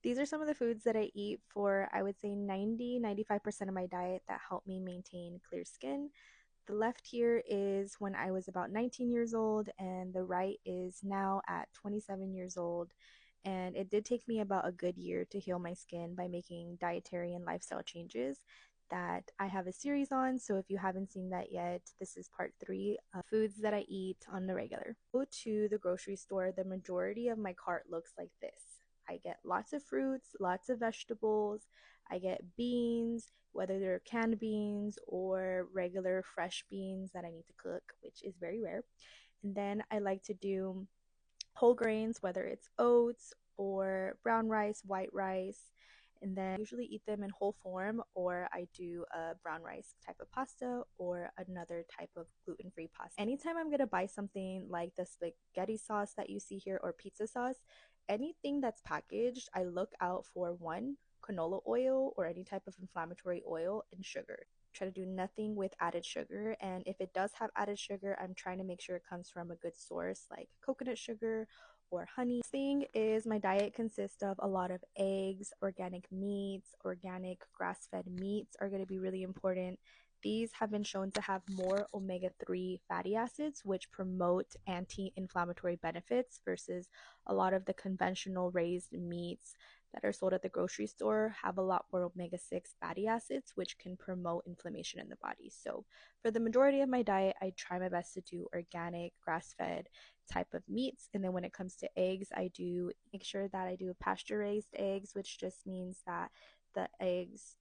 These are some of the foods that I eat for, I would say, 90–95% of my diet that help me maintain clear skin. The left here is when I was about 19 years old, and the right is now at 27 years old. And it did take me about a good year to heal my skin by making dietary and lifestyle changes that I have a series on. So if you haven't seen that yet, this is part three of foods that I eat on the regular. Go to the grocery store, the majority of my cart looks like this. I get lots of fruits, lots of vegetables. I get beans, whether they're canned beans or regular fresh beans that I need to cook, which is very rare. And then I like to do whole grains, whether it's oats or brown rice, white rice. And then I usually eat them in whole form, or I do a brown rice type of pasta or another type of gluten free pasta. Anytime I'm gonna buy something like the spaghetti sauce that you see here or pizza sauce, anything that's packaged, I look out for one, canola oil or any type of inflammatory oil, and sugar. Try to do nothing with added sugar, and if it does have added sugar, I'm trying to make sure it comes from a good source like coconut sugar or honey. Thing is, my diet consists of a lot of eggs, organic meats, organic grass-fed meats are going to be really important. These have been shown to have more omega-3 fatty acids, which promote anti-inflammatory benefits versus a lot of the conventional raised meats that are sold at the grocery store have a lot more omega-6 fatty acids, which can promote inflammation in the body. So for the majority of my diet, I try my best to do organic, grass-fed type of meats. And then when it comes to eggs, I do make sure that I do pasture raised eggs, which just means that the eggs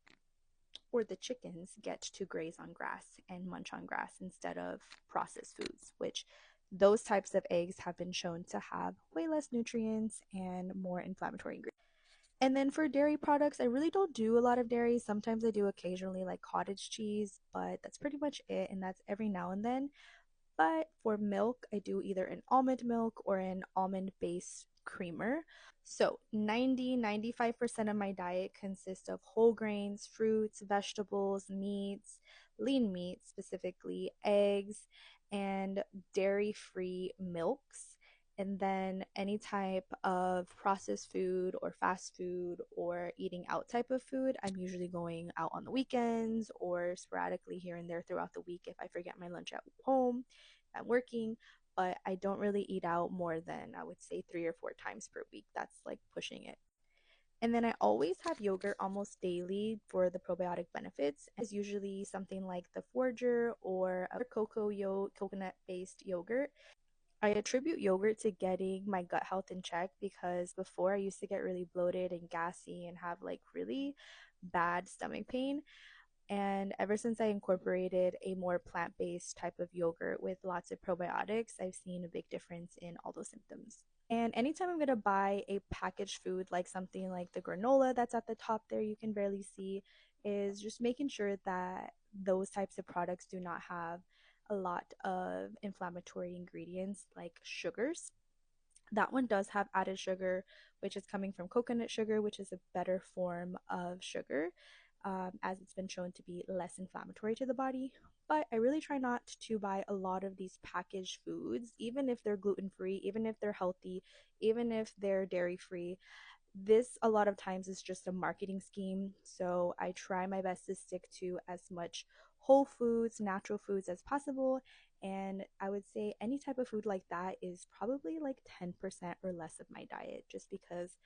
or the chickens get to graze on grass and munch on grass instead of processed foods, which those types of eggs have been shown to have way less nutrients and more inflammatory ingredients. And then for dairy products, I really don't do a lot of dairy. Sometimes I do occasionally like cottage cheese, but that's pretty much it. And that's every now and then. But for milk, I do either an almond milk or an almond based creamer. So 90–95% of my diet consists of whole grains, fruits, vegetables, meats, lean meats, specifically eggs, and dairy free milks. And then any type of processed food or fast food or eating out type of food, I'm usually going out on the weekends or sporadically here and there throughout the week if I forget my lunch at home, if I'm working. But I don't really eat out more than, I would say, 3 or 4 times per week. That's like pushing it. And then I always have yogurt almost daily for the probiotic benefits. It's usually something like the Forger or a coconut based yogurt. I attribute yogurt to getting my gut health in check because before I used to get really bloated and gassy and have like really bad stomach pain. And ever since I incorporated a more plant based type of yogurt with lots of probiotics, I've seen a big difference in all those symptoms. And anytime I'm going to buy a packaged food, like something like the granola that's at the top there, you can barely see, is just making sure that those types of products do not have a lot of inflammatory ingredients like sugars. That one does have added sugar, which is coming from coconut sugar, which is a better form of sugar, as it's been shown to be less inflammatory to the body. But I really try not to buy a lot of these packaged foods, even if they're gluten free, even if they're healthy, even if they're dairy free. This a lot of times is just a marketing scheme. So I try my best to stick to as much whole foods, natural foods as possible. And I would say any type of food like that is probably like 10% or less of my diet, just because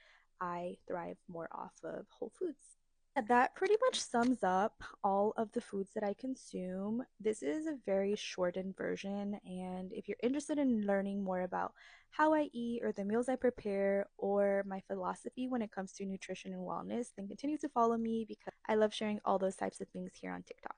I thrive more off of whole foods. That pretty much sums up all of the foods that I consume. This is a very shortened version, and if you're interested in learning more about how I eat or the meals I prepare or my philosophy when it comes to nutrition and wellness, then continue to follow me because I love sharing all those types of things here on TikTok.